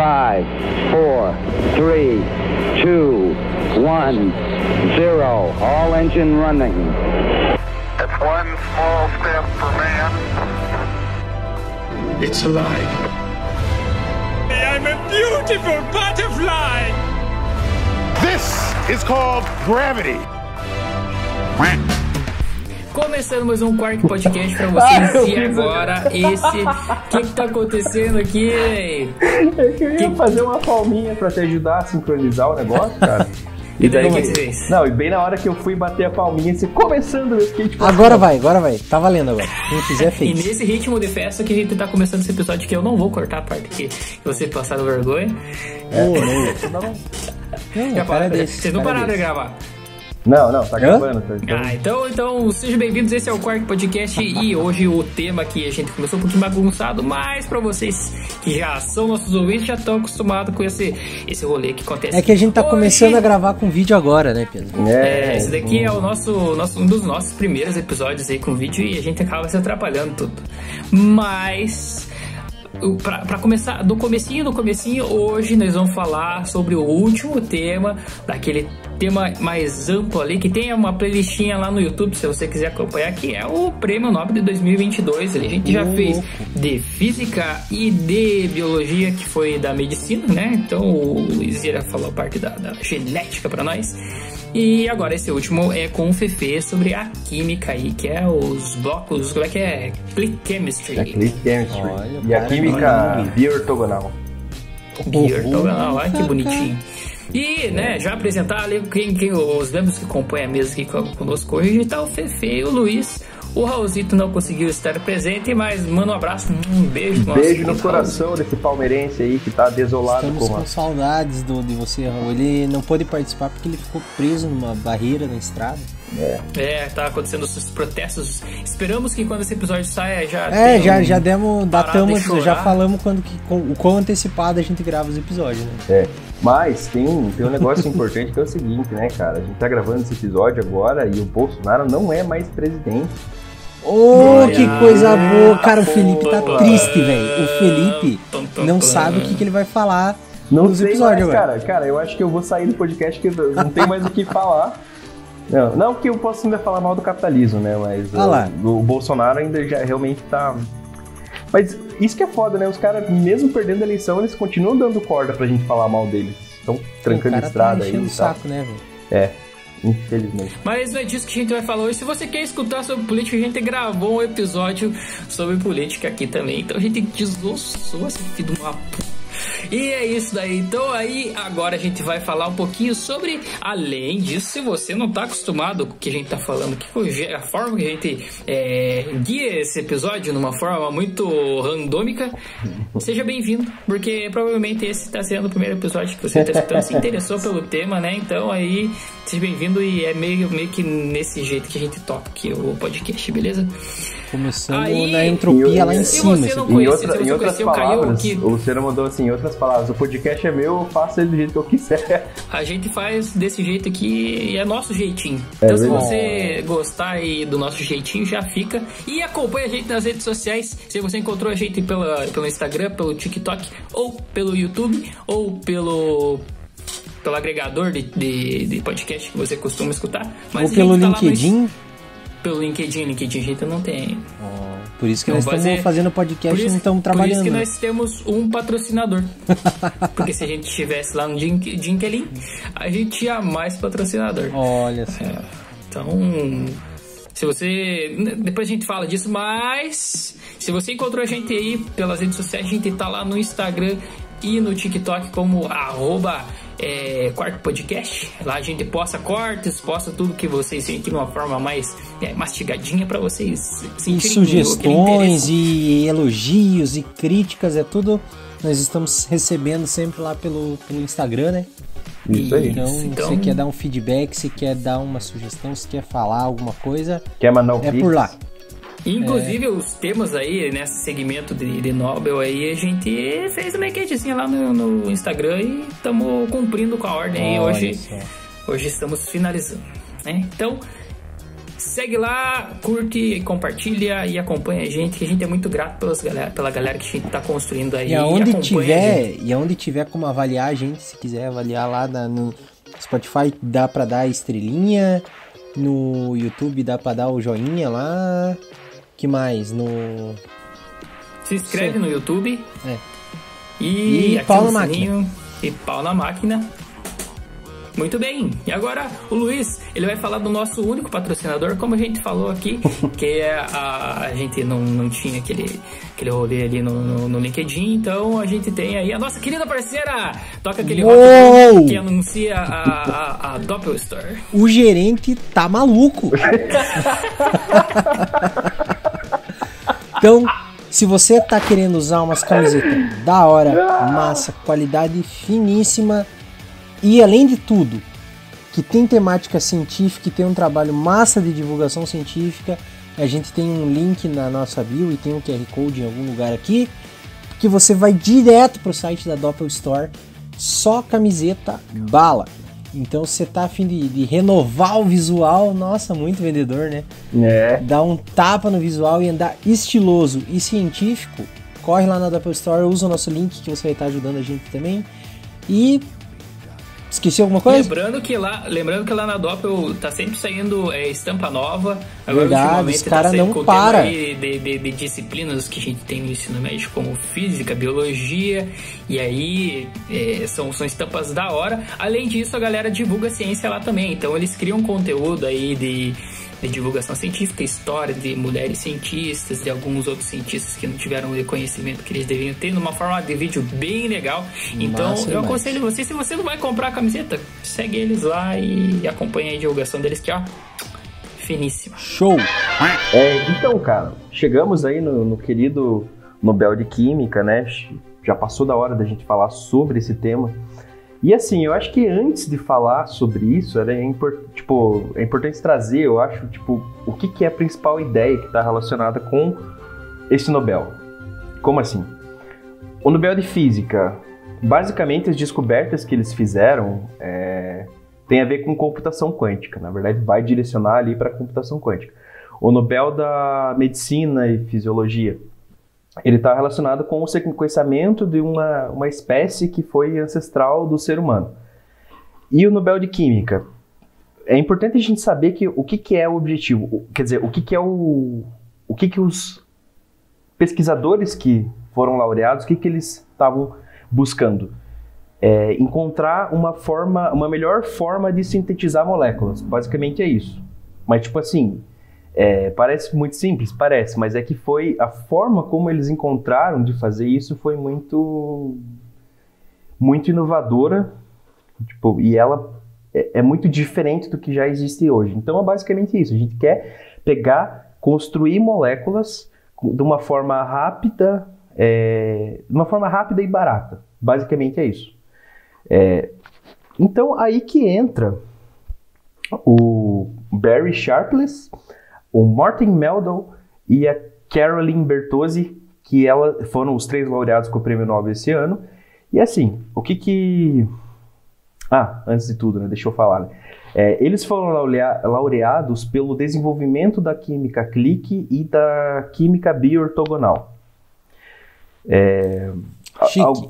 5, 4, 3, 2, 1, 0. All engine running. It's one small step for man. It's alive. I'm a beautiful butterfly. This is called gravity. Começando mais um Quark Podcast pra vocês. E agora, o que tá acontecendo aqui? Eu ia fazer uma palminha pra te ajudar a sincronizar o negócio, cara. E daí, como é que você fez? Não, e bem na hora que eu fui bater a palminha, você começando o skate. Agora vai. Tá valendo agora. Quem quiser fez. E nesse ritmo de festa que a gente tá começando esse episódio, que eu não vou cortar a parte que você passaram vergonha. Vocês não pararam de gravar. Não, tá gravando. Então sejam bem-vindos, esse é o Quark Podcast e hoje o tema que a gente começou um pouquinho bagunçado, mas pra vocês que já são nossos ouvintes, já estão acostumados com esse rolê que acontece. É que a gente tá começando a gravar com vídeo agora, né, Pedro? Esse daqui é o um dos nossos primeiros episódios aí com vídeo e a gente acaba se atrapalhando tudo. Mas... Pra começar, do comecinho, hoje nós vamos falar sobre o último tema, daquele tema mais amplo ali, que tem uma playlistinha lá no YouTube, se você quiser acompanhar, que é o Prêmio Nobel de 2022. A gente já fez de Física e de Biologia, que foi da Medicina, né? Então o Luiz Ira falou parte da genética pra nós. E agora esse último é com o Fefe sobre a química aí, que é os blocos, como é que é? Click Chemistry. Click Chemistry. Olha, e a química bioortogonal. Bioortogonal, olha que bonitinho. E, né, já apresentar ali quem os membros que compõem a mesa aqui conosco hoje, tá o Fefe e o Luiz. O Raulzito não conseguiu estar presente, mas manda um abraço, um beijo. Beijo no coração desse palmeirense aí que tá desolado. Estamos com saudades de você, Raul. Ele não pôde participar porque ele ficou preso numa barreira na estrada. Tá acontecendo esses protestos. Esperamos que quando esse episódio saia já já falamos o quão antecipado a gente grava os episódios, né? Mas tem um negócio importante que é o seguinte, né, cara? A gente tá gravando esse episódio agora e o Bolsonaro não é mais presidente. Que coisa boa! Cara, o Felipe tá triste, velho. O Felipe não sabe o que ele vai falar nos episódios agora. Cara, eu acho que eu vou sair do podcast que não tem mais o que falar. Não que eu possa ainda falar mal do capitalismo, né? Mas o Bolsonaro ainda já realmente tá... Mas isso que é foda, né? Os caras, mesmo perdendo a eleição, eles continuam dando corda pra gente falar mal deles. Estão trancando a estrada aí. O saco, né, velho? Infelizmente. Mas não é disso que a gente vai falar hoje. Se você quer escutar sobre política, a gente gravou um episódio sobre política aqui também. Então a gente desossou esse filho de uma puta. E é isso daí. Então aí agora a gente vai falar um pouquinho sobre, além disso, se você não tá acostumado com o que a gente tá falando, que a forma que a gente guia esse episódio numa forma muito randômica, seja bem-vindo, porque provavelmente esse tá sendo o primeiro episódio que você tá escutando, se interessou pelo tema, né? Então aí seja bem-vindo e é meio que nesse jeito que a gente toca aqui o podcast, beleza? Começando na entropia lá em cima. Se você não conhece, em outras palavras, o Luciano mandou assim, em outras palavras, o podcast é meu, eu faço ele do jeito que eu quiser. A gente faz desse jeito aqui e é nosso jeitinho. Então se você gostar aí do nosso jeitinho, já fica. E acompanha a gente nas redes sociais. Se você encontrou a gente pelo Instagram, pelo TikTok, ou pelo YouTube, ou pelo agregador de podcast que você costuma escutar. Mas ou pelo LinkedIn. Pelo LinkedIn a gente não tem. Por isso que nós estamos fazendo podcast e não estamos trabalhando. Por isso que nós temos um patrocinador. Porque se a gente estivesse lá no LinkedIn, a gente tinha mais patrocinador. Olha só. Então, se você... Depois a gente fala disso, mas... Se você encontrou a gente aí pelas redes sociais, a gente tá lá no Instagram e no TikTok como Quark Podcast. Lá a gente posta cortes, posta tudo que vocês sentem de uma forma mais mastigadinha pra vocês sentirem. E sugestões e elogios e críticas, é tudo nós estamos recebendo sempre lá pelo Instagram, né? Isso aí. Então, se você quer dar um feedback, se quer dar uma sugestão, se quer falar alguma coisa, quer mandar é por lá. Inclusive os temas aí, nesse segmento de Nobel aí, a gente fez uma enquetezinha lá no Instagram e estamos cumprindo com a ordem aí. Hoje estamos finalizando, né? Então, segue lá, curte, compartilha e acompanha a gente, que a gente é muito grato pela galera que a gente tá construindo aí. E aonde tiver como avaliar a gente, se quiser avaliar lá no Spotify, dá pra dar estrelinha, no YouTube dá pra dar o joinha lá, que mais? Se inscreve no YouTube. E pau na máquina. E pau na máquina. Muito bem, e agora o Luiz, ele vai falar do nosso único patrocinador, como a gente falou aqui, que é a gente não tinha aquele rolê ali no LinkedIn, então a gente tem aí a nossa querida parceira, toca aquele rock que anuncia a Doppel Store. O gerente tá maluco. Então, se você tá querendo usar umas camisetas da hora, massa, qualidade finíssima, e além de tudo, que tem temática científica e tem um trabalho massa de divulgação científica, a gente tem um link na nossa bio e tem um QR Code em algum lugar aqui, que você vai direto pro site da Doppel Store, só camiseta bala. Então você tá a fim de renovar o visual, nossa, muito vendedor, né? Dar um tapa no visual e andar estiloso e científico, corre lá na Doppel Store, usa o nosso link que você vai estar ajudando a gente também. E esqueci alguma coisa? Lembrando que lá na Doppel tá sempre saindo estampa nova. Agora, verdade, os caras não param. De disciplinas que a gente tem no ensino médio, como física, biologia, e aí são estampas da hora. Além disso, a galera divulga ciência lá também. Então eles criam conteúdo aí de divulgação científica, história de mulheres cientistas, de alguns outros cientistas que não tiveram o reconhecimento que eles deveriam ter, numa forma de vídeo bem legal. Então eu aconselho você, se você não vai comprar a camiseta, segue eles lá e acompanha a divulgação deles, que ó, finíssima. Show! Então, cara, chegamos aí no querido Nobel de Química, né? Já passou da hora da gente falar sobre esse tema. E assim, eu acho que antes de falar sobre isso, é importante trazer, eu acho, o que é a principal ideia que está relacionada com esse Nobel. Como assim? O Nobel de Física, basicamente as descobertas que eles fizeram tem a ver com computação quântica. Na verdade, vai direcionar ali para a computação quântica. O Nobel da Medicina e Fisiologia, ele está relacionado com o sequenciamento de uma espécie que foi ancestral do ser humano. E o Nobel de Química, é importante a gente saber o que é o objetivo, quer dizer, o que os pesquisadores que foram laureados, o que eles estavam buscando? Encontrar uma melhor forma de sintetizar moléculas, basicamente é isso. Mas parece muito simples, parece, mas é que foi a forma como eles encontraram de fazer isso foi muito, muito inovadora, e ela é muito diferente do que já existe hoje. Então é basicamente isso, a gente quer construir moléculas de uma forma rápida, e barata. Basicamente é isso. Então aí que entra o Barry Sharpless, o Martin Meldal e a Caroline Bertozzi, que foram os 3 laureados com o Prêmio Nobel esse ano. E assim, antes de tudo, né, deixa eu falar, né? Eles foram laureados pelo desenvolvimento da química clique e da química bioortogonal.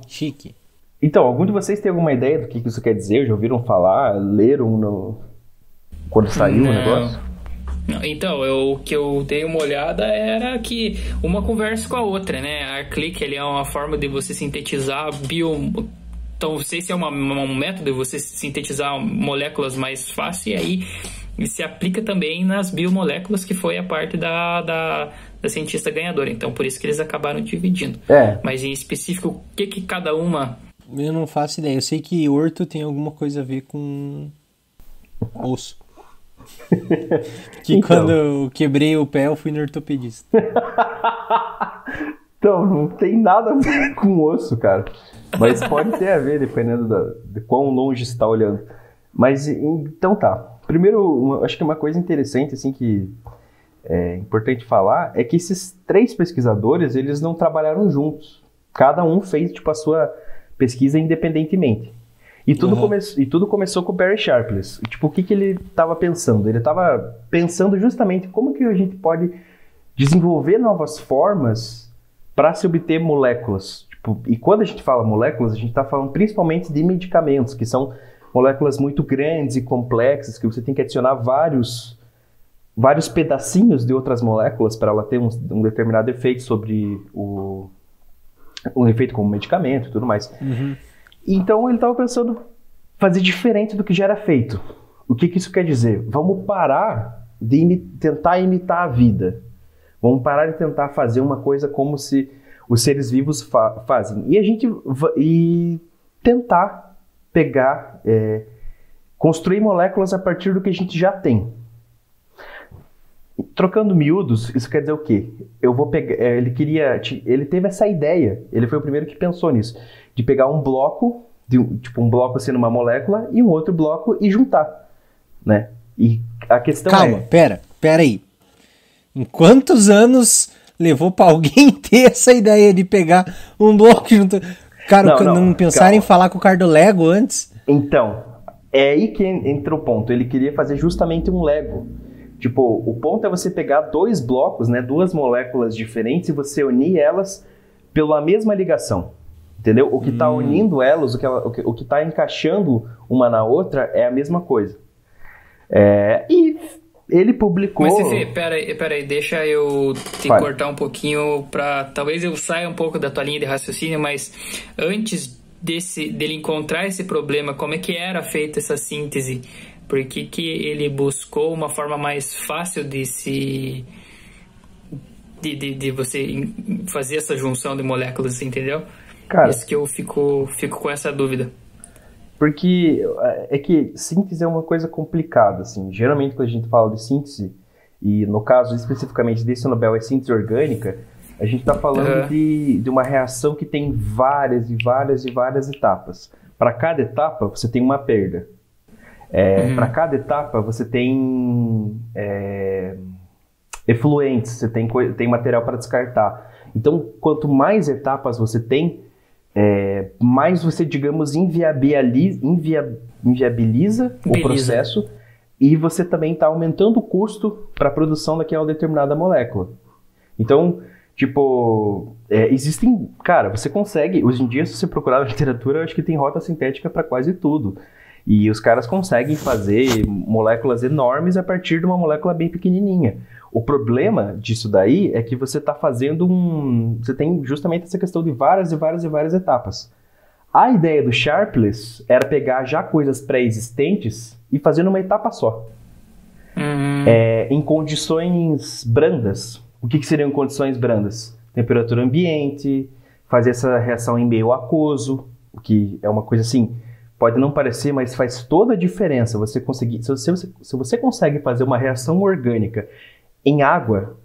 Chique. Então, algum de vocês tem alguma ideia do que isso quer dizer? Já ouviram falar? Leram quando saiu o negócio? Então, o que eu dei uma olhada era que uma conversa com a outra, né? A clique é uma forma de você sintetizar Então, não sei se é um método de você sintetizar moléculas mais fácil, e aí se aplica também nas biomoléculas, que foi a parte da cientista ganhadora. Então, por isso que eles acabaram dividindo. Mas em específico, o que cada uma... Eu não faço ideia. Eu sei que orto tem alguma coisa a ver com osso. Quando eu quebrei o pé, eu fui no ortopedista. Então, não tem nada a ver com osso, cara. Mas pode ter a ver, dependendo de quão longe você está olhando. Mas, então tá. Primeiro, acho que uma coisa interessante, assim, que é importante falar, é que esses 3 pesquisadores, eles não trabalharam juntos. Cada um fez, a sua pesquisa independentemente. E tudo começou com o Barry Sharpless. Tipo, o que ele estava pensando? Ele estava pensando justamente como que a gente pode desenvolver novas formas para se obter moléculas. Tipo, e quando a gente fala moléculas, a gente está falando principalmente de medicamentos, que são moléculas muito grandes e complexas, que você tem que adicionar vários pedacinhos de outras moléculas para ela ter um determinado efeito sobre um efeito como medicamento e tudo mais. Uhum. Então ele estava pensando fazer diferente do que já era feito. O que isso quer dizer? Vamos parar de tentar imitar a vida. Vamos parar de tentar fazer uma coisa como se os seres vivos fazem. E tentar pegar, construir moléculas a partir do que a gente já tem. Trocando miúdos, isso quer dizer o quê? Eu vou pegar. Ele teve essa ideia. Ele foi o primeiro que pensou nisso, de pegar um bloco, um bloco sendo uma molécula e um outro bloco e juntar, né? E a questão Calma, pera aí. Em quantos anos levou pra alguém ter essa ideia de pegar um bloco junto? Cara, não pensaram em falar com o cara do Lego antes? Então, é aí que entra o ponto. Ele queria fazer justamente um Lego. Tipo, o ponto é você pegar dois blocos, né, duas moléculas diferentes e você unir elas pela mesma ligação, entendeu? O que está unindo elas, o que está encaixando uma na outra é a mesma coisa. E ele publicou... Mas, Fefe, peraí, deixa eu te cortar um pouquinho para... Talvez eu saia um pouco da tua linha de raciocínio, mas antes dele encontrar esse problema, como é que era feita essa síntese? Por que ele buscou uma forma mais fácil de você fazer essa junção de moléculas, entendeu? Cara, isso que eu fico com essa dúvida. Porque é que síntese é uma coisa complicada, assim. Geralmente quando a gente fala de síntese, e no caso especificamente desse Nobel é síntese orgânica, a gente está falando de uma reação que tem várias e várias e várias etapas. Para cada etapa você tem uma perda. Para cada etapa você tem efluentes, você tem material para descartar. Então, quanto mais etapas você tem, mais você, digamos, inviabiliza o processo, e você também está aumentando o custo para a produção daquela determinada molécula. Então, tipo, existem... Cara, você consegue... Hoje em dia, se você procurar na literatura, eu acho que tem rota sintética para quase tudo. E os caras conseguem fazer moléculas enormes a partir de uma molécula bem pequenininha. O problema disso daí é que você está fazendo Você tem justamente essa questão de várias e várias e várias etapas. A ideia do Sharpless era pegar já coisas pré-existentes e fazer numa etapa só. Em condições brandas. O que seriam condições brandas? Temperatura ambiente, fazer essa reação em meio aquoso, o que é uma coisa assim... Pode não parecer, mas faz toda a diferença. Você conseguir, se você consegue fazer uma reação orgânica em água,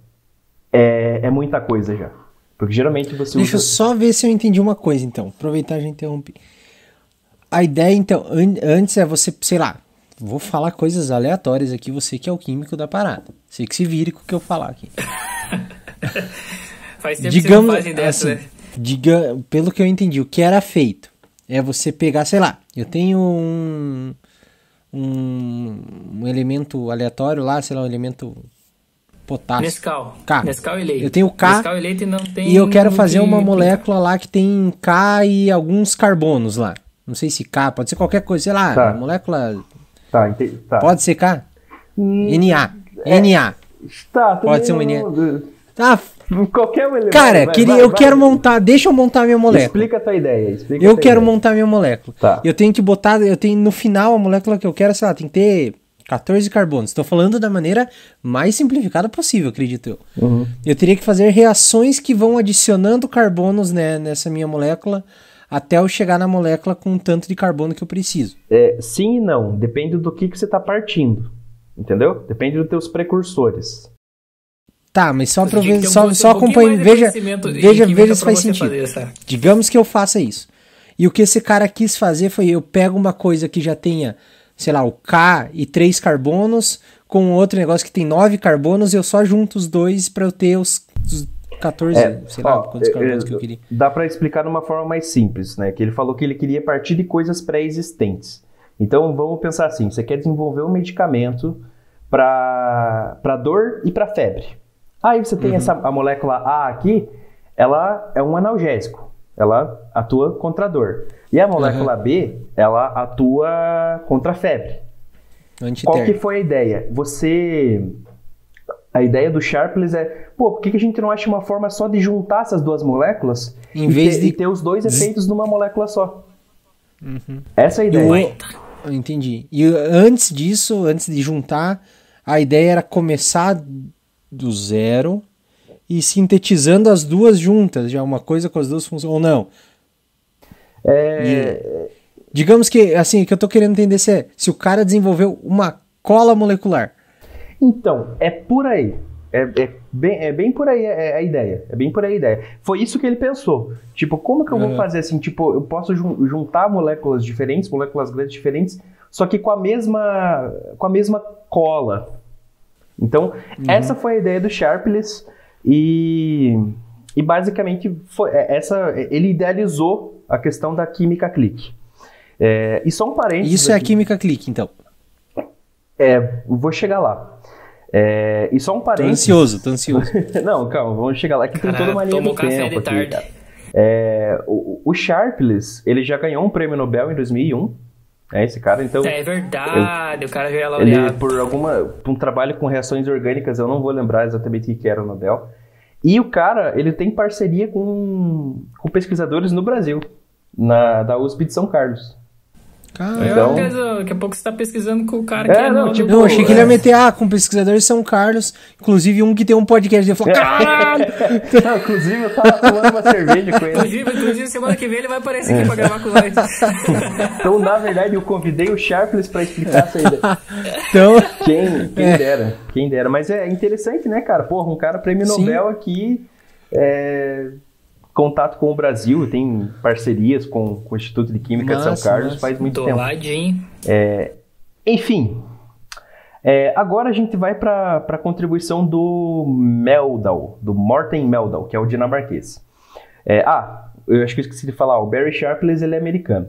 é muita coisa já. Porque geralmente você Deixa eu só ver se eu entendi uma coisa, então. Aproveitar e já interromper. A ideia, então, antes é você, sei lá, vou falar coisas aleatórias aqui, você que é o químico da parada. Você que se vire com o que eu falar aqui. Faz tempo que você não fazem dessa, assim, né? Pelo que eu entendi, o que era feito é você pegar, sei lá, eu tenho um elemento aleatório lá, sei lá, um elemento potássio. Nescau. K. Nescau e leite. Eu tenho K. Nescau e leite não tem... E eu quero fazer uma molécula lá que tem K e alguns carbonos lá. Não sei se K, pode ser qualquer coisa, sei lá, molécula... Tá. Pode ser K? Na. Na. Tá, pode ser um Na. Tá. Qualquer elemento. Cara, eu quero montar. Deixa eu montar minha molécula. Explica a tua ideia. Eu quero montar minha molécula. Tá. Eu tenho que botar. No final, a molécula que eu quero, sei lá, tem que ter 14 carbonos. Estou falando da maneira mais simplificada possível, acredito eu. Uhum. Eu teria que fazer reações que vão adicionando carbonos, né, nessa minha molécula, até eu chegar na molécula com o tanto de carbono que eu preciso. Sim e não. Depende do que você está partindo. Entendeu? Depende dos teus precursores. Tá, mas só para ver, só acompanhe, veja se faz sentido. Digamos que eu faça isso. E o que esse cara quis fazer foi, eu pego uma coisa que já tenha, sei lá, o K e 3 carbonos, com outro negócio que tem 9 carbonos, eu só junto os dois para eu ter 14, sei lá, quantos carbonos que eu queria. Dá para explicar de uma forma mais simples, né? Que ele falou que ele queria partir de coisas pré-existentes. Então, vamos pensar assim, você quer desenvolver um medicamento para dor e para febre. Aí você tem a molécula A aqui, ela é um analgésico, ela atua contra a dor. E a molécula B, ela atua contra a febre. Qual que foi a ideia? A ideia do Sharpless é, por que a gente não acha uma forma só de juntar essas duas moléculas e ter os dois efeitos numa molécula só? Essa é a ideia. Eu entendi. E antes disso, antes de juntar, a ideia era começar do zero e sintetizando as duas juntas, já uma coisa com as duas funções, ou não? Digamos que, assim, o que eu tô querendo entender se o cara desenvolveu uma cola molecular. Então, é por aí. É bem por aí a ideia. É bem por aí a ideia. Foi isso que ele pensou. Tipo, como que eu vou fazer assim? Tipo, eu posso juntar moléculas diferentes, moléculas grandes diferentes, só que com a mesma cola. Então, essa foi a ideia do Sharpless e basicamente ele idealizou a questão da química clique. E só um parênteses. Isso é a química clique, então. Vou chegar lá. E só um parênteses. Tô ansioso. Não, calma, vamos chegar lá que tem toda uma linha do tempo aqui, cara. O Sharpless, ele já ganhou um prêmio Nobel em 2001. Esse cara, então... É verdade, o cara já é laureado. Ele, por um trabalho com reações orgânicas, eu não vou lembrar exatamente o que era o Nobel. E o cara, ele tem parceria com pesquisadores no Brasil, da USP de São Carlos. Então, daqui a pouco você tá pesquisando com o cara que é não, eu achei que ele ia meter com pesquisadores de São Carlos, inclusive um que tem um podcast, ele falou, caralho! Não, inclusive eu tava tomando uma cerveja com ele. Inclusive semana que vem ele vai aparecer aqui pra gravar com nós. Então, na verdade, eu convidei o Sharpless pra explicar essa ideia. Então... Quem dera. Mas é interessante, né, cara? Porra, um cara prêmio Nobel aqui, contato com o Brasil, tem parcerias com o Instituto de Química de São Carlos, faz muito tempo. Enfim, agora a gente vai para a contribuição do Meldal, do Morten Meldal, que é o dinamarquês. Eu acho que eu esqueci de falar, o Barry Sharpless ele é americano.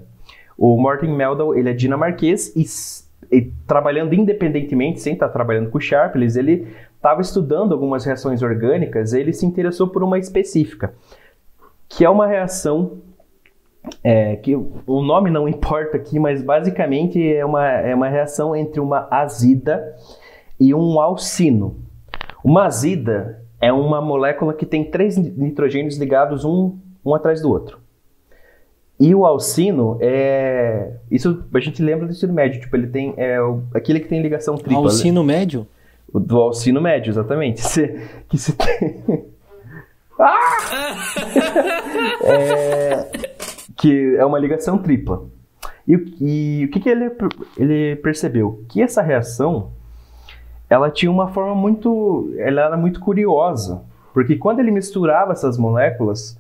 O Morten Meldal ele é dinamarquês e trabalhando independentemente, sem estar trabalhando com o Sharpless, ele estava estudando algumas reações orgânicas, ele se interessou por uma específica, que é uma reação, que o nome não importa aqui, mas basicamente é uma reação entre uma azida e um alcino. Uma azida é uma molécula que tem 3 nitrogênios ligados um atrás do outro. E o alcino isso a gente lembra do ensino médio, tipo, ele tem aquele que tem ligação tripla. Alcino médio? Do alcino médio, exatamente. Que se tem... que é uma ligação tripla. E o que ele percebeu? Que essa reação, ela tinha uma forma ela era muito curiosa, porque quando ele misturava essas moléculas,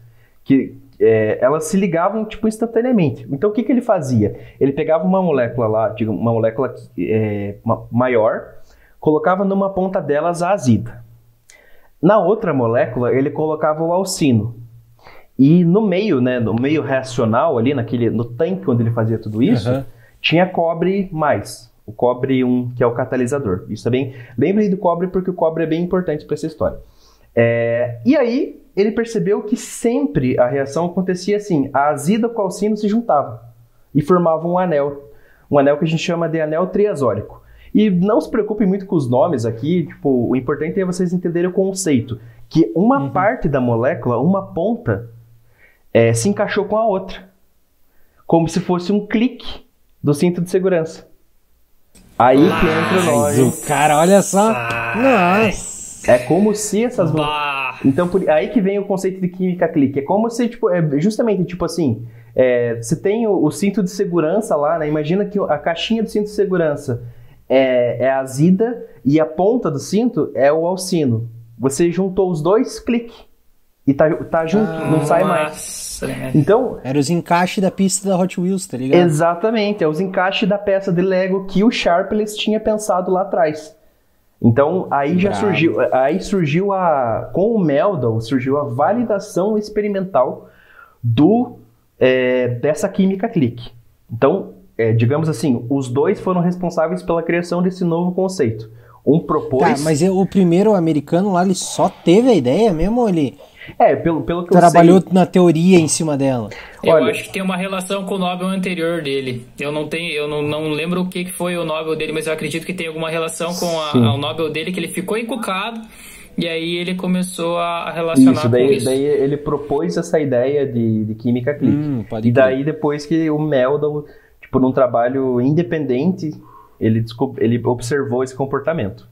elas se ligavam tipo instantaneamente. Então o que ele fazia? Ele pegava uma molécula lá, uma molécula maior, colocava numa ponta delas a azida. Na outra molécula, ele colocava o alcino. E no meio, né, no meio reacional, ali no tanque onde ele fazia tudo isso, tinha cobre mais. O cobre 1, que é o catalisador. Isso também, lembre do cobre, porque o cobre é bem importante para essa história. E aí, ele percebeu que sempre a reação acontecia assim. A azida com o alcino se juntavam e formavam um anel. Um anel que a gente chama de anel triazólico. E não se preocupem muito com os nomes aqui, tipo, o importante é vocês entenderem o conceito. Que uma parte da molécula, uma ponta, se encaixou com a outra. Como se fosse um clique do cinto de segurança. Aí que entra o nome. Cara, olha só. Nossa. É como se essas... Então, aí que vem o conceito de química clique. É como se, tipo, justamente, tipo assim, você tem o cinto de segurança lá, né? Imagina que a caixinha do cinto de segurança é a azida e a ponta do cinto é o alcino. Você juntou os dois, clique. E tá junto, não sai mais. Então, era os encaixes da pista da Hot Wheels, tá ligado? Exatamente, é os encaixes da peça de Lego que o Sharpless tinha pensado lá atrás. Então, aí já surgiu, com o Meldal, surgiu a validação experimental dessa química clique. Então, digamos assim, os dois foram responsáveis pela criação desse novo conceito. Um propôs... Tá, mas o primeiro americano lá, ele só teve a ideia mesmo ou ele... pelo que eu trabalhou sei... na teoria em cima dela? Eu acho que tem uma relação com o Nobel anterior dele. Eu não lembro o que foi o Nobel dele, mas eu acredito que tem alguma relação com o Nobel dele, que ele ficou encucado e aí ele começou a relacionar com isso. Daí ele propôs essa ideia de química clique. E daí depois que o Meldal, tipo, num trabalho independente, ele observou esse comportamento.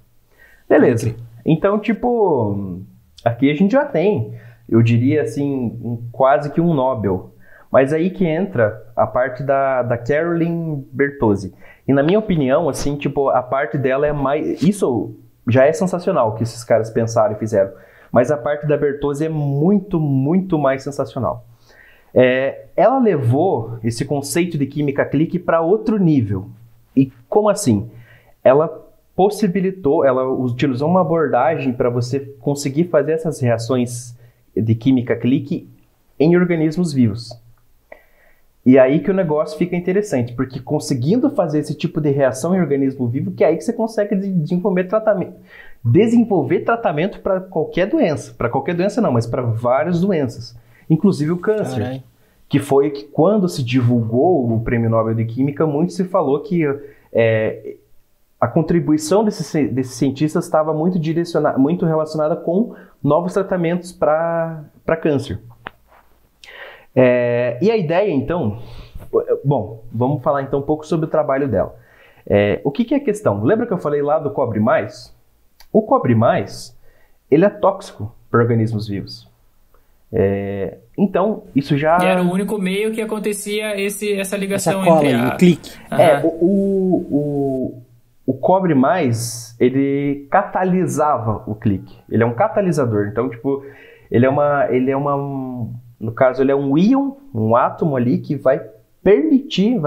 Beleza. Então, tipo, aqui a gente já tem, eu diria assim, quase que um Nobel. Mas aí que entra a parte da Caroline Bertozzi. E na minha opinião, assim, tipo, a parte dela é mais... Isso já é sensacional que esses caras pensaram e fizeram. Mas a parte da Bertozzi é muito, muito mais sensacional. Ela levou esse conceito de química clique para outro nível. E como assim? Ela utilizou uma abordagem para você conseguir fazer essas reações de química clique em organismos vivos. E aí que o negócio fica interessante, porque conseguindo fazer esse tipo de reação em organismo vivo, que é aí que você consegue desenvolver tratamento para qualquer doença. Para qualquer doença não, mas para várias doenças. Inclusive o câncer. Carai. Que foi que quando se divulgou o Prêmio Nobel de Química, muito se falou que a contribuição desses cientistas estava muito relacionada com novos tratamentos para câncer. E a ideia, então... Bom, vamos falar então um pouco sobre o trabalho dela. O que é a questão? Lembra que eu falei lá do cobre mais? O cobre mais, ele é tóxico para organismos vivos. Então, isso já... E era o único meio que acontecia essa ligação essa cola, entre o clique. O cobre mais, ele catalisava o clique. Ele é um catalisador. Então, tipo, no caso, ele é um íon, um átomo ali que vai permitir,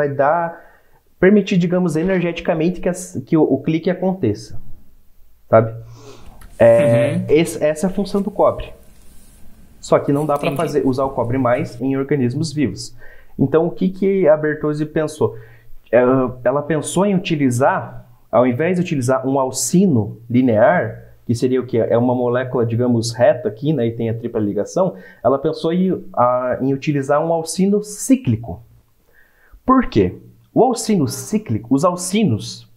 digamos, energeticamente que o clique aconteça. Sabe? Essa é a função do cobre. Só que não dá para usar o cobre mais em organismos vivos. Então, o que a Bertozzi pensou? Ela pensou em utilizar, ao invés de utilizar um alcino linear, que seria o quê? É uma molécula, digamos, reta aqui, né, e tem a tripla ligação, ela pensou em utilizar um alcino cíclico. Por quê? O alcino cíclico, os alcinos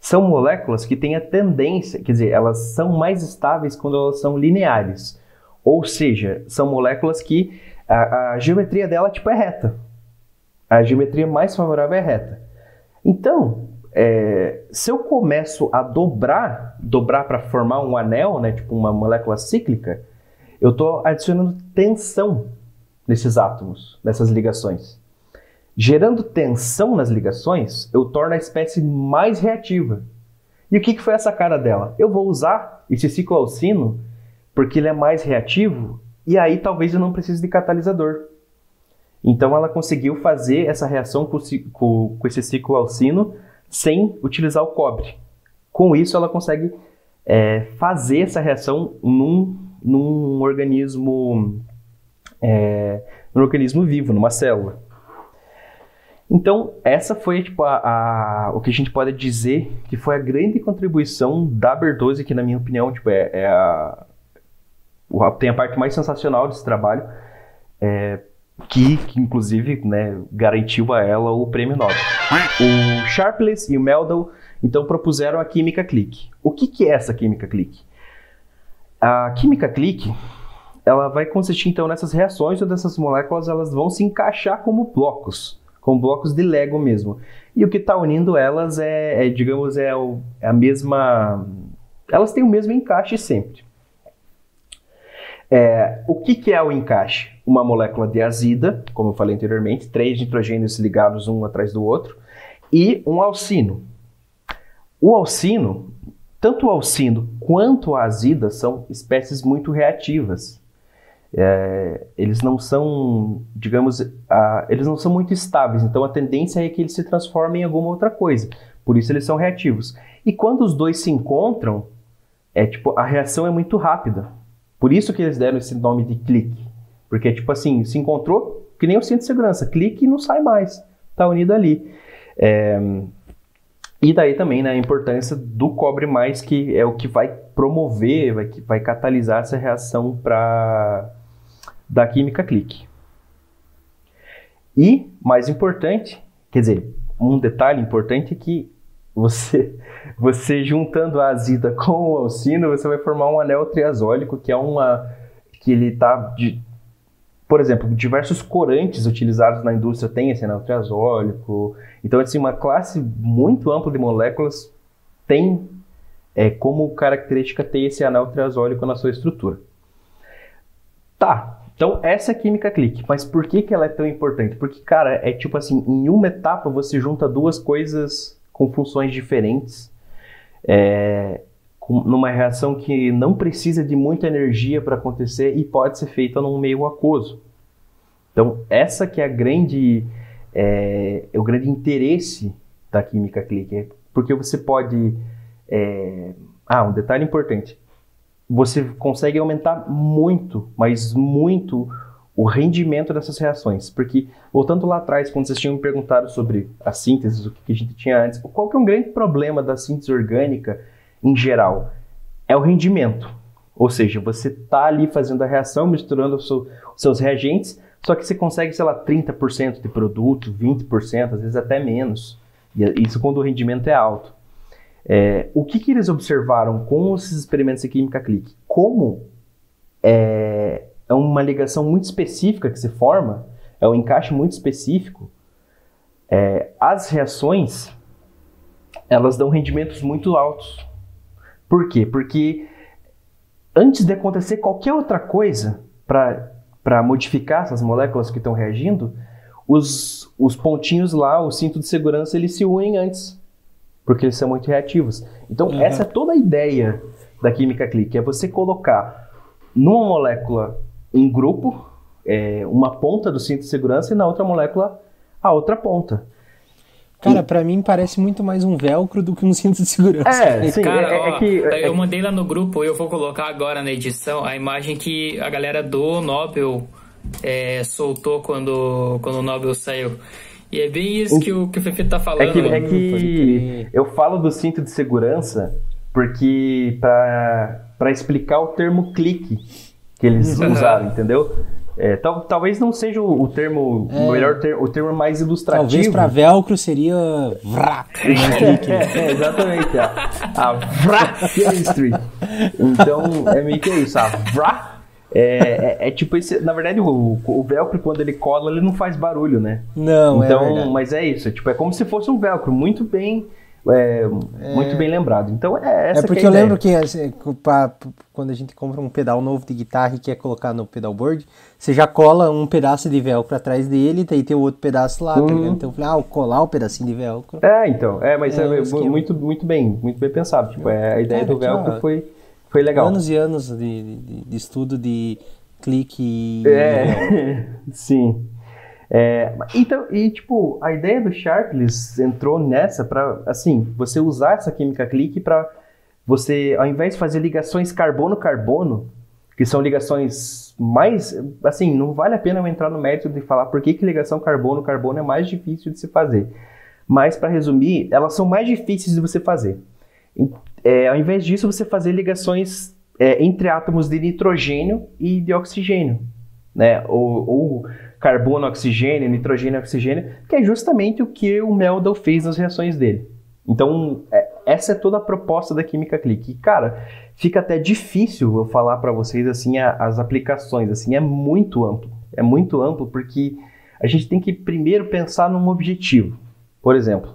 são moléculas que têm a tendência, quer dizer, elas são mais estáveis quando elas são lineares. Ou seja, são moléculas que a geometria dela tipo, é reta. A geometria mais favorável é reta. Então, se eu começo a dobrar para formar um anel, né, tipo uma molécula cíclica, eu estou adicionando tensão nesses átomos, nessas ligações. Gerando tensão nas ligações, eu torno a espécie mais reativa. E o que foi essa cara dela? Eu vou usar esse cicloalcino porque ele é mais reativo, e aí talvez eu não precise de catalisador. Então ela conseguiu fazer essa reação com esse cicloalcino sem utilizar o cobre. Com isso ela consegue fazer essa reação num organismo vivo, numa célula. Então essa foi tipo, o que a gente pode dizer que foi a grande contribuição da Bertozzi, que na minha opinião tipo, tem a parte mais sensacional desse trabalho, que inclusive, né, garantiu a ela o prêmio Nobel. O Sharpless e o Meldal, então, propuseram a química clique. O que é essa química clique? A química clique, ela vai consistir, então, nessas reações onde essas moléculas elas vão se encaixar como blocos de Lego mesmo. E o que está unindo elas digamos, a mesma... Elas têm o mesmo encaixe sempre. O que é o encaixe? Uma molécula de azida, como eu falei anteriormente, 3 nitrogênios ligados um atrás do outro, e um alcino. O alcino, tanto o alcino quanto a azida são espécies muito reativas. Eles não são, digamos, eles não são muito estáveis, então a tendência é que eles se transformem em alguma outra coisa. Por isso eles são reativos. E quando os dois se encontram, a reação é muito rápida. Por isso que eles deram esse nome de clique. Porque, tipo assim, se encontrou, que nem o cinto de segurança, clique e não sai mais. Tá unido ali. E daí também, né, a importância do cobre mais, que é o que vai promover, vai catalisar essa reação da química clique. E, mais importante, quer dizer, um detalhe importante é que você juntando a azida com o alcino, você vai formar um anel triazólico, que ele tá, por exemplo, diversos corantes utilizados na indústria têm esse anel triazólico. Então, assim, uma classe muito ampla de moléculas tem como característica ter esse anel triazólico na sua estrutura. Tá. Então, essa é a química clique. Mas por que ela é tão importante? Porque, cara, é tipo assim, em uma etapa você junta duas coisas com funções diferentes, numa reação que não precisa de muita energia para acontecer e pode ser feita num meio aquoso. Então, essa que é o grande interesse da química clique. Porque você pode... um detalhe importante. Você consegue aumentar muito, mas muito, o rendimento dessas reações. Porque, voltando lá atrás, quando vocês tinham me perguntado sobre a síntese, o que a gente tinha antes, qual que é um grande problema da síntese orgânica em geral? É o rendimento. Ou seja, você está ali fazendo a reação, misturando os seus reagentes, só que você consegue, sei lá, 30% de produto, 20%, às vezes até menos. E isso quando o rendimento é alto. O que eles observaram com esses experimentos de química clique? Como é uma ligação muito específica que se forma, é um encaixe muito específico, as reações, elas dão rendimentos muito altos. Por quê? Porque antes de acontecer qualquer outra coisa para modificar essas moléculas que estão reagindo, os pontinhos lá, o cinto de segurança, eles se unem antes. Porque eles são muito reativos. Então, essa é toda a ideia da química clique. É você colocar numa molécula em grupo, uma ponta do cinto de segurança, e na outra molécula, a outra ponta. Cara, pra mim parece muito mais um velcro do que um cinto de segurança. Sim, cara, eu mandei lá no grupo, eu vou colocar agora na edição, a imagem que a galera do Nobel soltou quando o Nobel saiu. E é bem isso que o Fefe tá falando. Eu falo do cinto de segurança porque para explicar o termo clique que eles usaram, entendeu? Talvez não seja o termo melhor, o termo mais ilustrativo. Talvez para velcro seria exatamente, a vrá chemistry. Então é meio que isso, a vrá. Tipo esse, na verdade o velcro, quando ele cola, ele não faz barulho, né? Não, então, mas é isso, é como se fosse um velcro, muito bem lembrado. Então essa porque que é a eu ideia. lembro que quando a gente compra um pedal novo de guitarra e quer colocar no pedalboard, você já cola um pedaço de velcro atrás dele, e tem o outro pedaço lá, tá ligado? Então eu falei, colar o pedacinho de velcro. Mas muito bem pensado. Tipo, a ideia do velcro foi legal. Anos e anos de estudo de clique. Sim. Então, tipo, a ideia do Sharpless entrou nessa para, assim, você usar essa química clique para você, ao invés de fazer ligações carbono-carbono, que são ligações mais, assim, não vale a pena eu entrar no mérito de falar por que ligação carbono-carbono é mais difícil de se fazer. Mas, para resumir, elas são mais difíceis de você fazer. Ao invés disso, você fazer ligações entre átomos de nitrogênio e de oxigênio, né? Ou carbono-oxigênio, nitrogênio-oxigênio, que é justamente o que o Meldal fez nas reações dele. Então, essa é toda a proposta da química clique. E, cara, fica até difícil eu falar para vocês assim as aplicações, assim, é muito amplo porque a gente tem que primeiro pensar num objetivo. Por exemplo,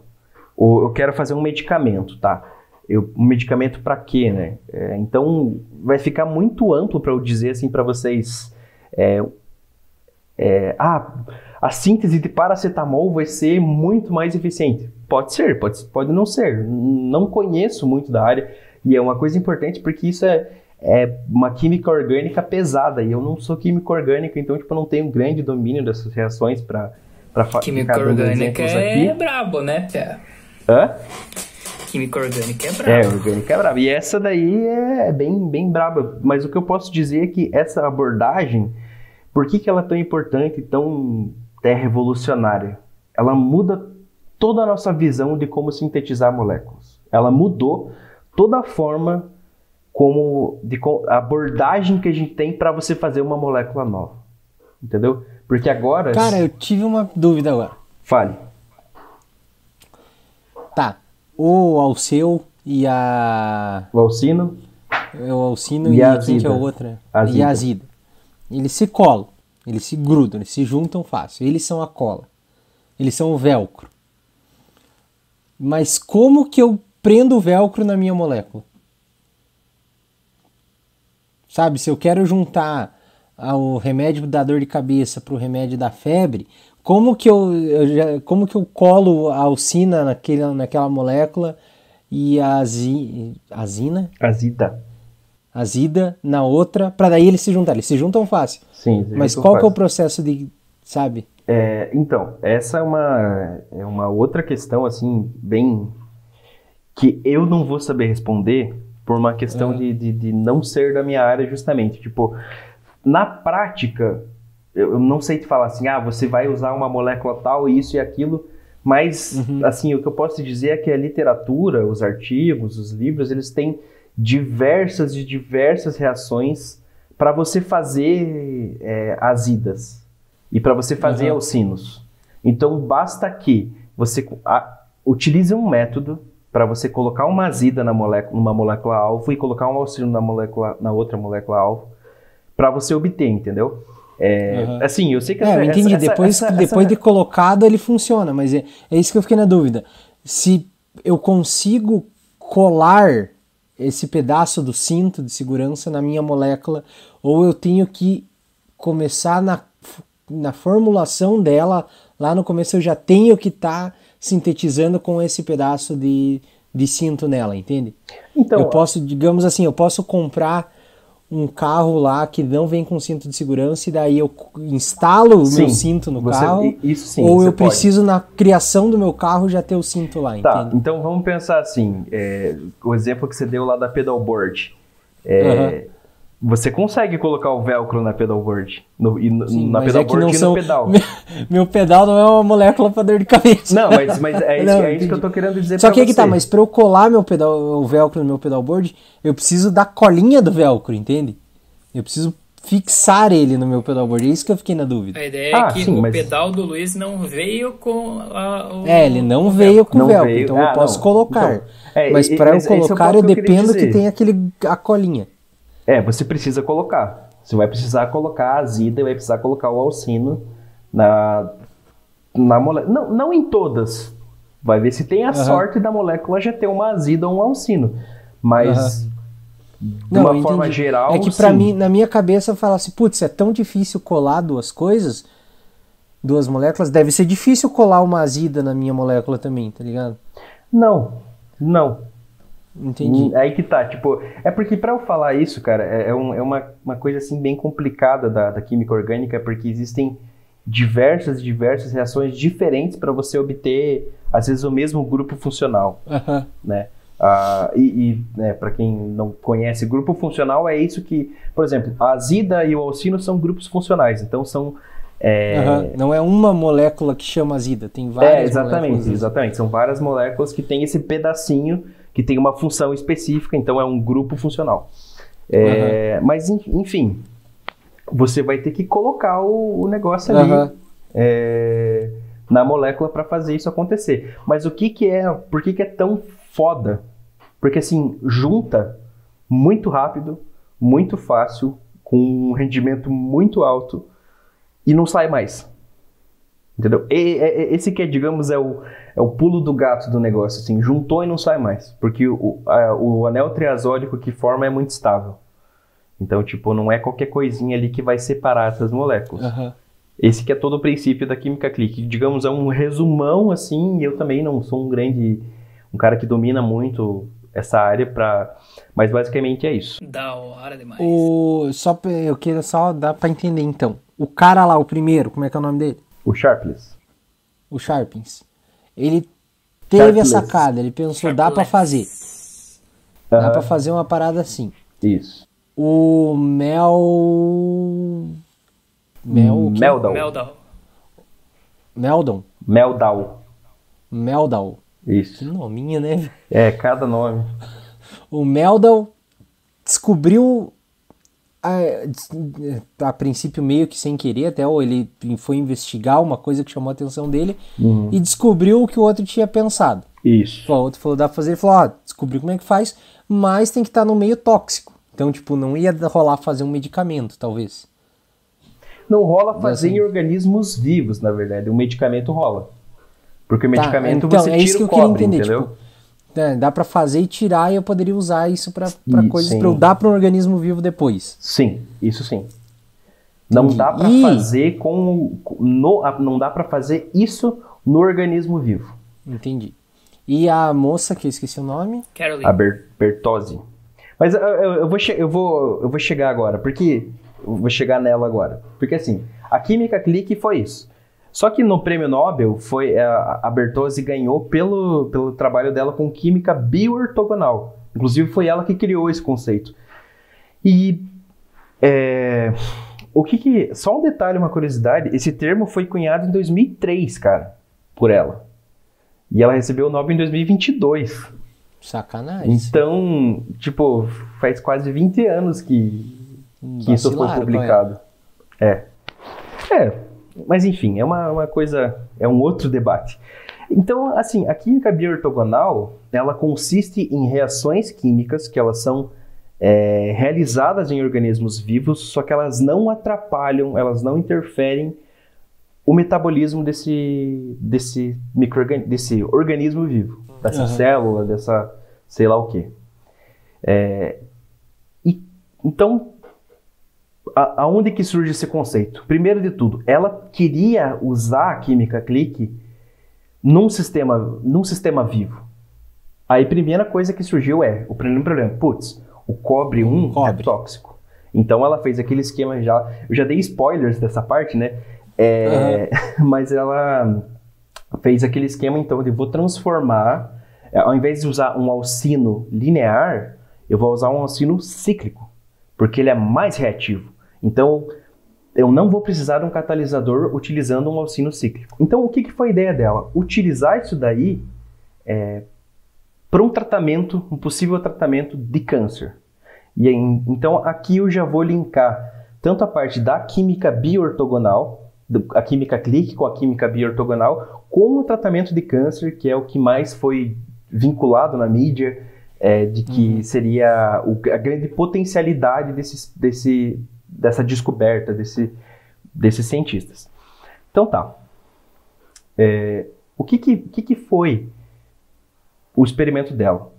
eu quero fazer um medicamento, tá? Um medicamento para quê, né? Então, vai ficar muito amplo para eu dizer assim para vocês, a síntese de paracetamol vai ser muito mais eficiente. Pode ser, pode não ser. Não conheço muito da área e é uma coisa importante porque isso é uma química orgânica pesada e eu não sou química orgânica, então tipo, eu não tenho um grande domínio dessas reações para química orgânica é brabo, né, Pé? Hã? Química orgânica é braba. É, orgânica é braba. E essa daí é bem, bem braba. Mas o que eu posso dizer é que essa abordagem, por que ela é tão importante e tão revolucionária? Ela muda toda a nossa visão de como sintetizar moléculas. Ela mudou toda a forma a abordagem que a gente tem para você fazer uma molécula nova. Entendeu? Porque agora... Cara, eu tive uma dúvida agora. Fale. Tá. O Alceu e a... O Alcino. O Alcino e quem que é a outra? E a Azida. Eles se colam, eles se grudam, eles se juntam fácil. Eles são a cola. Eles são o velcro. Mas como que eu prendo o velcro na minha molécula? Sabe, se eu quero juntar o remédio da dor de cabeça para o remédio da febre, como que eu colo a alcina naquela molécula e a azida na outra, para daí eles se juntarem? Eles se juntam fácil. Sim, mas qual que é o processo de, sabe? Então, essa é uma outra questão, assim, bem... que eu não vou saber responder por uma questão de não ser da minha área, justamente. Tipo, na prática, eu não sei te falar assim, você vai usar uma molécula tal, isso e aquilo, mas, assim, o que eu posso te dizer é que a literatura, os artigos, os livros, eles têm diversas reações para você fazer azidas e para você fazer alcinos. Então, basta que você utilize um método para você colocar uma azida numa molécula-alvo e colocar um alcino na outra molécula-alvo para você obter, entendeu? Assim, eu sei que... eu entendi. Depois de colocado, ele funciona, mas é isso que eu fiquei na dúvida. Se eu consigo colar esse pedaço do cinto de segurança na minha molécula, ou eu tenho que começar na formulação dela, lá no começo eu já tenho que estar sintetizando com esse pedaço de cinto nela, entende? Então, eu posso, digamos assim, eu posso comprar um carro lá que não vem com cinto de segurança e daí eu instalo o meu cinto no carro, isso sim, ou eu preciso na criação do meu carro já ter o cinto lá, entende? Então vamos pensar assim, o exemplo que você deu lá da pedalboard, você consegue colocar o velcro na pedalboard, na pedalboard e no pedal. Meu pedal não é uma molécula para dor de cabeça. Não, mas é isso que eu tô querendo dizer. Só que tá, mas para eu colar o velcro no meu pedalboard, eu preciso da colinha do velcro, entende? Eu preciso fixar ele no meu pedalboard, é isso que eu fiquei na dúvida. A ideia é que o pedal do Luiz não veio com ele não veio com o velcro, então eu posso colocar. Então, mas para eu colocar, eu dependo que tenha a colinha. Você precisa colocar. Você vai precisar colocar a azida e vai precisar colocar o alcino na molécula. Não em todas. Vai ver se tem a sorte da molécula já ter uma azida ou um alcino. Mas, de uma forma geral, é que pra mim, na minha cabeça, eu falo assim, putz, é tão difícil colar duas moléculas, deve ser difícil colar uma azida na minha molécula também, tá ligado? Não. Entendi. Aí que tá, tipo, é porque pra eu falar isso, cara, é uma coisa assim bem complicada da química orgânica, porque existem diversas reações diferentes para você obter, às vezes, o mesmo grupo funcional, né? Para quem não conhece, grupo funcional é isso que, por exemplo, a azida e o alcino são grupos funcionais, então são... Não é uma molécula que chama azida, tem várias moléculas. Exatamente, são várias moléculas que tem esse pedacinho que tem uma função específica, então é um grupo funcional. Mas, enfim, você vai ter que colocar o negócio ali na molécula para fazer isso acontecer. Mas por que é tão foda? Porque, assim, junta muito rápido, muito fácil, com um rendimento muito alto e não sai mais. Entendeu? Esse que digamos, é o pulo do gato do negócio, assim, juntou e não sai mais, porque o anel triazódico que forma é muito estável, então, tipo, não é qualquer coisinha ali que vai separar essas moléculas. Esse que é todo o princípio da química clique, digamos, é um resumão, assim, e eu também não sou um cara que domina muito essa área, mas basicamente é isso. Da hora demais. Eu queria só dar pra entender, então, o cara lá, o primeiro, como é que é o nome dele? O Sharpless. O Sharpins. Ele teve a sacada, ele pensou, dá pra fazer. Dá pra fazer uma parada assim. Isso. O Meldal. Isso. Que nominha, né? Cada nome. O Meldal descobriu, a princípio meio que sem querer, até ele foi investigar uma coisa que chamou a atenção dele e descobriu o que o outro tinha pensado. Isso. O outro falou, dá pra fazer, ele falou, descobriu como é que faz, mas tem que estar no meio tóxico. Então, tipo, não ia rolar fazer um medicamento, talvez. Não rola fazer em organismos vivos, na verdade. O medicamento rola. Porque o medicamento então, você tira isso que o eu queria cobre, entender, entendeu? Tipo, dá pra fazer e tirar e eu poderia usar isso pra coisas, sim. pra eu dar pra um organismo vivo depois. Sim, isso sim. Não dá pra fazer não dá pra fazer isso no organismo vivo. Entendi. E a moça, que eu esqueci o nome? Caroline. A Bertozzi. Mas eu vou chegar agora, porque... Eu vou chegar nela agora. Porque assim, a química clique foi isso. Só que no prêmio Nobel, a Bertozzi ganhou pelo trabalho dela com química bioortogonal. Inclusive foi ela que criou esse conceito. E... só um detalhe, uma curiosidade. Esse termo foi cunhado em 2003, cara. Por ela. E ela recebeu o Nobel em 2022. Sacanagem. Então, tipo, faz quase 20 anos que isso foi publicado. Mas enfim, é uma coisa, é um outro debate. Então, assim, a química bioortogonal, ela consiste em reações químicas que elas são realizadas em organismos vivos, só que elas não atrapalham, elas não interferem o metabolismo desse organismo vivo, dessa célula, dessa sei lá o quê. Então, aonde que surge esse conceito? Primeiro de tudo, ela queria usar a química clique num sistema vivo. Aí a primeira coisa que surgiu o primeiro problema, o cobre 1 é tóxico. Então ela fez aquele esquema eu já dei spoilers dessa parte, né? Mas ela fez aquele esquema então de vou transformar, ao invés de usar um alcino linear, eu vou usar um alcino cíclico, porque ele é mais reativo. Então, eu não vou precisar de um catalisador utilizando um alcino cíclico. Então, o que foi a ideia dela? Utilizar isso daí para um possível tratamento de câncer. E aí, então, aqui eu já vou linkar tanto a parte da química bioortogonal, a química clique com a química bioortogonal, com o tratamento de câncer, que é o que mais foi vinculado na mídia, de que seria a grande potencialidade dessa descoberta desses cientistas. Então tá. O que foi o experimento dela?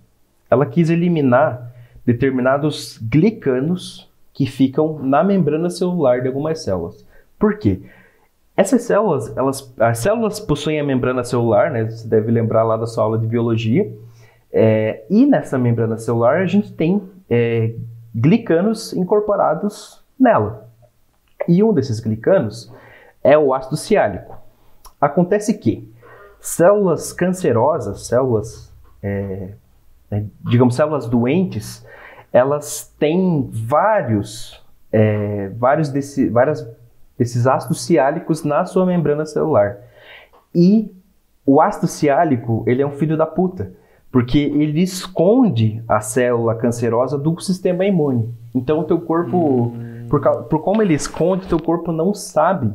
Ela quis eliminar determinados glicanos que ficam na membrana celular de algumas células. Por quê? Essas células, as células possuem a membrana celular, né? Você deve lembrar lá da sua aula de biologia. E nessa membrana celular a gente tem glicanos incorporados nela. E um desses glicanos é o ácido ciálico. Acontece que células cancerosas, células doentes, elas têm vários desses ácidos ciálicos na sua membrana celular. E o ácido ciálico, ele é um filho da puta, porque ele esconde a célula cancerosa do sistema imune. Então o teu corpo, por como ele esconde, teu corpo não sabe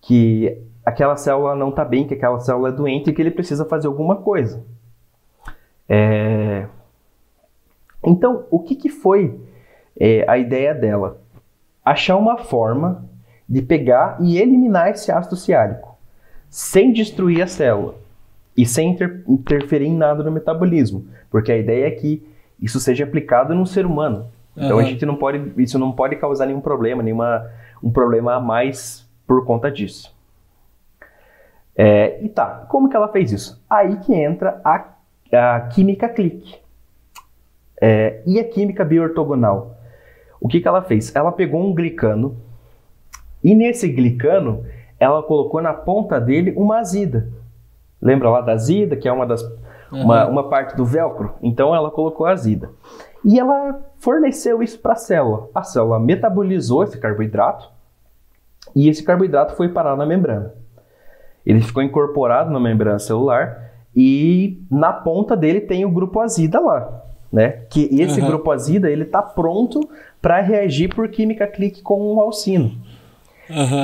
que aquela célula não está bem, que aquela célula é doente e que ele precisa fazer alguma coisa. Então, o que foi a ideia dela? Achar uma forma de pegar e eliminar esse ácido ciálico, sem destruir a célula e sem interferir em nada no metabolismo, porque a ideia é que isso seja aplicado no ser humano. Então isso não pode causar nenhum problema, um problema a mais por conta disso. E tá, como que ela fez isso? Aí que entra a química clique. E a química bioortogonal? O que ela fez? Ela pegou um glicano e nesse glicano ela colocou na ponta dele uma azida. Lembra lá da azida, que é uma parte do velcro? Então ela colocou a azida. E ela forneceu isso para a célula. A célula metabolizou esse carboidrato e esse carboidrato foi parar na membrana. Ele ficou incorporado na membrana celular e na ponta dele tem o grupo azida lá, né? Que esse grupo azida, ele tá pronto para reagir por química clique com o alcino.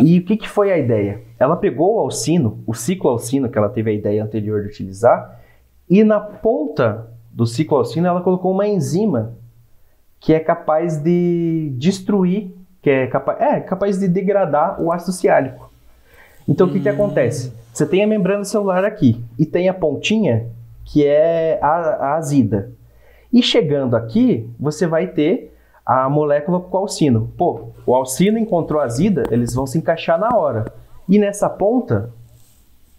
E o que foi a ideia? Ela pegou o alcino, o cicloalcino que ela teve a ideia anterior de utilizar, e na ponta do cicloalcino ela colocou uma enzima que é capaz de destruir, que é capaz de degradar o ácido ciálico. Então o que acontece? Você tem a membrana celular aqui e tem a pontinha que é a azida. E chegando aqui, você vai ter a molécula com o alcino. Pô, o alcino encontrou a azida, eles vão se encaixar na hora. E nessa ponta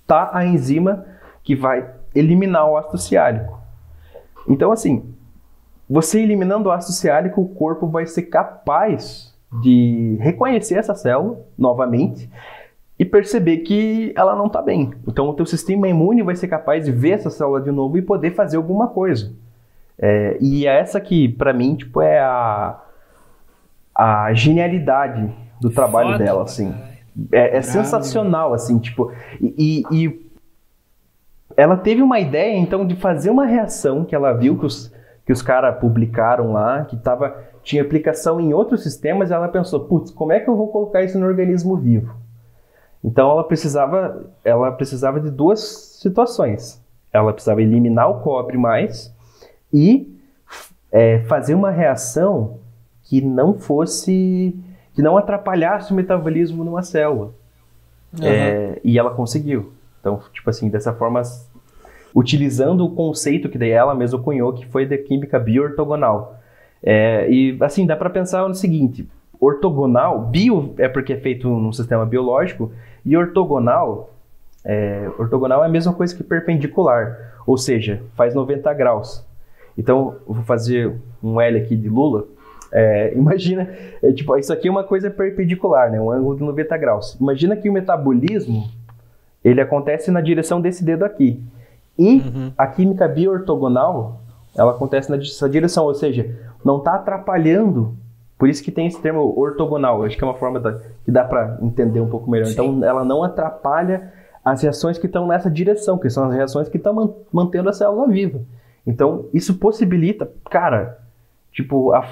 tá a enzima que vai eliminar o ácido ciálico. Então, assim, você eliminando o ácido ciálico, o corpo vai ser capaz de reconhecer essa célula novamente e perceber que ela não está bem. Então, o teu sistema imune vai ser capaz de ver essa célula de novo e poder fazer alguma coisa. E essa que, para mim, tipo, é a genialidade do trabalho dela, assim. É sensacional, assim, tipo... E ela teve uma ideia, então, de fazer uma reação que ela viu que os caras publicaram lá, que tinha aplicação em outros sistemas, e ela pensou, putz, como é que eu vou colocar isso no organismo vivo? Então, ela precisava de duas situações. Ela precisava eliminar o cobre mais e fazer uma reação que não atrapalhasse o metabolismo numa célula. E ela conseguiu. Então, tipo assim, dessa forma, utilizando o conceito que daí ela mesma cunhou, que foi da química bioortogonal. E assim, dá para pensar no seguinte, bio é porque é feito num sistema biológico, e ortogonal é a mesma coisa que perpendicular, ou seja, faz 90 graus. Então, eu vou fazer um L aqui de Lula. Imagina, tipo, isso aqui é uma coisa perpendicular, né? Um ângulo de 90 graus. Imagina que o metabolismo, ele acontece na direção desse dedo aqui. E a química bioortogonal, ela acontece nessa direção, ou seja, não está atrapalhando. Por isso que tem esse termo ortogonal. Acho que é uma forma que dá para entender um pouco melhor. Sim. Então, ela não atrapalha as reações que estão nessa direção, que são as reações que estão mantendo a célula viva. Então, isso possibilita, cara, tipo, a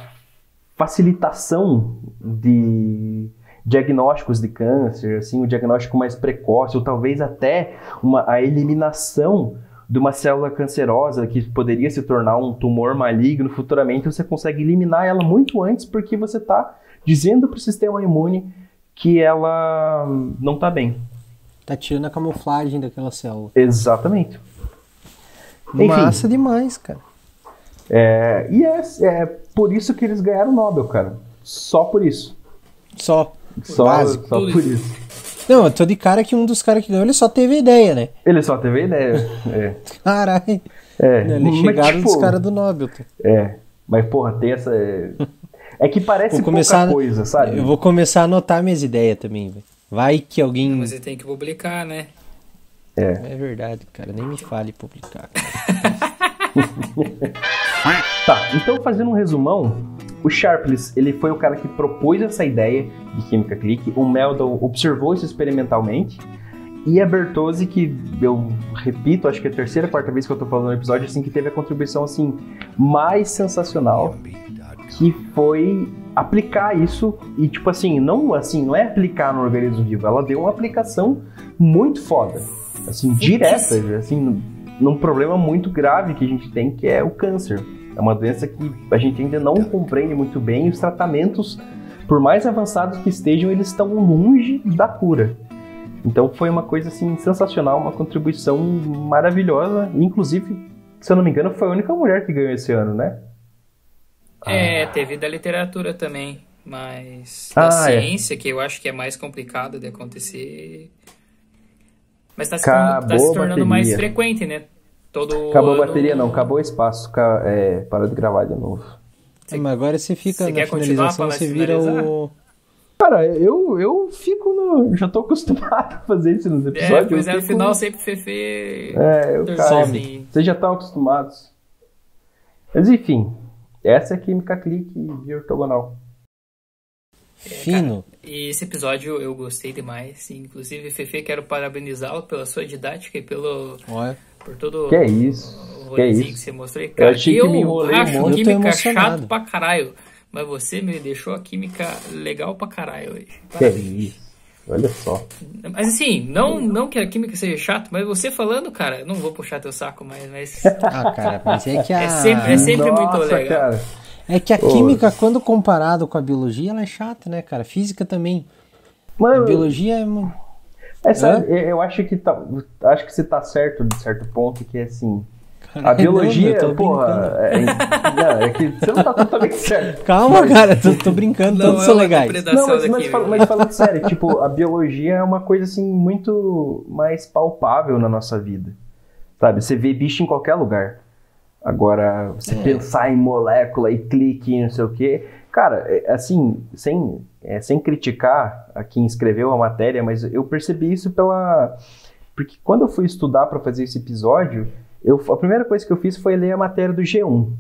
facilitação de diagnósticos de câncer, assim, o diagnóstico mais precoce, ou talvez até a eliminação de uma célula cancerosa que poderia se tornar um tumor maligno futuramente, você consegue eliminar ela muito antes, porque você está dizendo para o sistema imune que ela não está bem. Tá tirando a camuflagem daquela célula. Exatamente. Massa demais, cara. E é por isso que eles ganharam o Nobel, cara. Só por isso. Só por isso. Não, eu tô de cara que um dos caras que ganhou, ele só teve a ideia, né? Ele só teve a ideia, Caralho. Eles chegaram dos caras do Nobel. Mas porra, tem essa... É que parece pouca coisa, sabe? Eu vou começar a anotar minhas ideias também, velho. Vai que alguém... Mas você tem que publicar, né? É verdade, cara. Nem me fale publicar. Tá, então fazendo um resumão, o Sharpless, ele foi o cara que propôs essa ideia de química clique, o Meldal observou isso experimentalmente, e a Bertozzi, que eu repito, acho que é a terceira, quarta vez que eu tô falando no episódio, assim, que teve a contribuição, assim, mais sensacional, que foi aplicar isso, e tipo assim, não é aplicar no organismo vivo, ela deu uma aplicação muito foda, assim, direta, assim, num problema muito grave que a gente tem, que é o câncer. É uma doença que a gente ainda não compreende muito bem, e os tratamentos, por mais avançados que estejam, eles estão longe da cura. Então foi uma coisa assim sensacional, uma contribuição maravilhosa. Inclusive, se eu não me engano, foi a única mulher que ganhou esse ano, né? Teve da literatura também, mas da ciência, que eu acho que é mais complicado de acontecer. Mas tá se tornando mais frequente, né? Acabou a bateria, não, acabou o espaço. Parou de gravar de novo. Mas agora você fica na finalização, você vira o... Cara, eu fico no... Já tô acostumado a fazer isso nos episódios. Pois no final sempre Fefe... Cara, vocês já estão acostumados. Mas enfim, essa é a química clique de ortogonal. Fino. Cara, e esse episódio eu gostei demais. Inclusive, Fefe, quero parabenizá-lo pela sua didática e por todo que é isso? o rolezinho que você mostrou. Cara, eu achei que me enrolei acho um monte. química chato pra caralho. Mas você me deixou a química legal pra caralho hoje. Parabéns. Que isso? Olha só. Mas assim, não que a química seja chata, mas você falando, cara, não vou puxar teu saco mais, mas... cara, mas é que é sempre Nossa, muito legal. Cara. É que a química, quando comparado com a biologia, ela é chata, né, cara? Física também. Mano, a biologia é... sabe, eu acho que você tá certo de certo ponto, que é assim... A biologia, porra... É que você não tá totalmente certo. Calma, cara, tô brincando, todos são legais. Não, mas falando sério, tipo, a biologia é uma coisa, assim, muito mais palpável na nossa vida. Sabe, você vê bicho em qualquer lugar. Agora, você pensar em molécula e clique e não sei o quê... Cara, assim, sem criticar a quem escreveu a matéria, mas eu percebi isso porque quando eu fui estudar para fazer esse episódio, a primeira coisa que eu fiz foi ler a matéria do G1.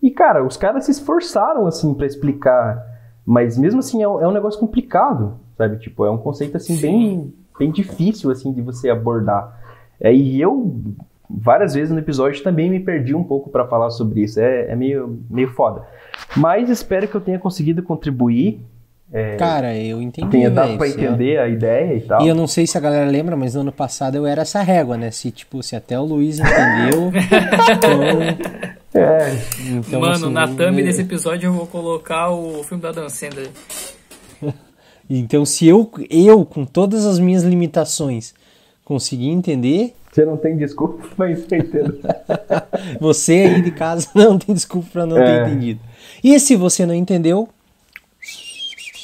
E, cara, os caras se esforçaram, assim, para explicar, mas mesmo assim é um negócio complicado, sabe? Tipo, é um conceito, assim, bem difícil, assim, de você abordar. E eu, várias vezes no episódio, também me perdi um pouco para falar sobre isso. É meio foda. Mas espero que eu tenha conseguido contribuir. Cara, eu entendi. Tenha dado pra entender a ideia e tal. E eu não sei se a galera lembra, mas no ano passado eu era essa régua, né? Se até o Luiz entendeu. Então, mano, assim, na thumb desse episódio eu vou colocar o filme da Dan Sandler. Então, se eu com todas as minhas limitações conseguir entender... Você não tem desculpa, mas eu entendo. Você aí de casa não tem desculpa pra não ter entendido. E se você não entendeu...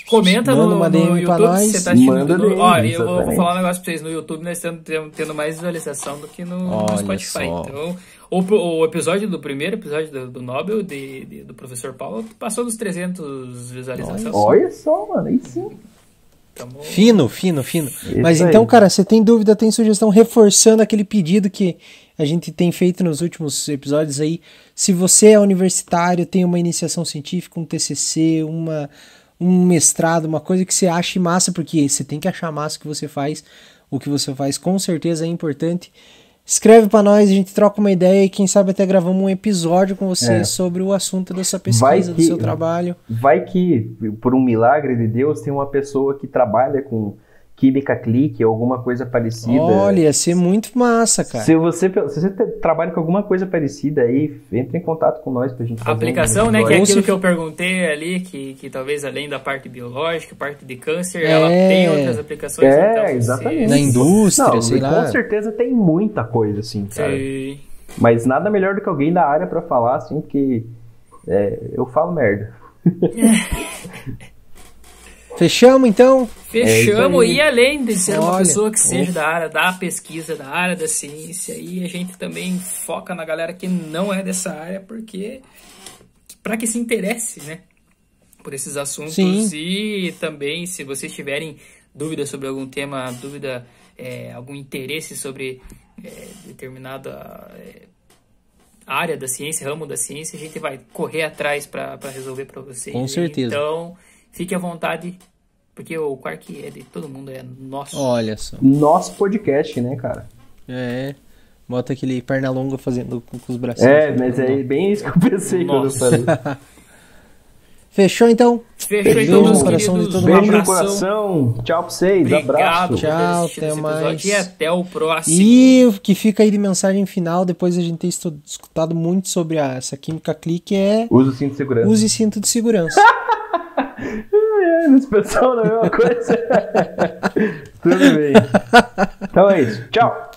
Comenta no YouTube se você tá assistindo. Olha, eu vou falar um negócio pra vocês. No YouTube nós estamos tendo mais visualização do que no Spotify. Só. Então, o episódio do primeiro episódio do Nobel, do professor Paulo, passou dos 300 visualizações. Olha só, mano, aí sim. Fino. Mas então, cara, você tem dúvida, tem sugestão, reforçando aquele pedido que a gente tem feito nos últimos episódios aí. Se você é universitário, tem uma iniciação científica, um TCC, um mestrado, uma coisa que você ache massa, porque você tem que achar massa o que você faz com certeza é importante. Escreve pra nós, a gente troca uma ideia e quem sabe até gravamos um episódio com você sobre o assunto da sua pesquisa, do seu trabalho. Vai que, por um milagre de Deus, tem uma pessoa que trabalha com química clique ou alguma coisa parecida. Olha, ia ser muito massa, cara. Se você trabalha com alguma coisa parecida aí, entre em contato com nós pra gente fazer a aplicação, né, que é aquilo que eu perguntei ali, que talvez além da parte biológica, parte de câncer, ela tem outras aplicações. Então, exatamente. Na indústria, sei lá. Com certeza tem muita coisa, assim, cara. Sim. Mas nada melhor do que alguém da área pra falar, assim, porque eu falo merda. Fechamos, então? Fechamos, e além de ser uma pessoa que seja da área da pesquisa, da área da ciência, e a gente também foca na galera que não é dessa área, porque para que se interesse, né, por esses assuntos. Sim. E também, se vocês tiverem dúvidas sobre algum tema, algum interesse sobre determinada área da ciência, ramo da ciência, a gente vai correr atrás para resolver para vocês. Com certeza. Então, fique à vontade, porque o Quark é de todo mundo, é nosso. Olha só. Nosso podcast, né, cara? Bota aquele perna longa fazendo com os bracinhos. Mas é bem isso que eu pensei quando eu falei. Fechou, então? Fechou, então, meus coração queridos. De todo beijo no coração. Tchau pra vocês. Obrigado. Abraço. Tchau, até mais. E até o próximo. E o que fica aí de mensagem final, depois a gente ter escutado muito sobre essa química clique, use cinto de segurança. Use cinto de segurança. Esse pessoal não é a mesma coisa. Tudo bem. Então é isso. Tchau.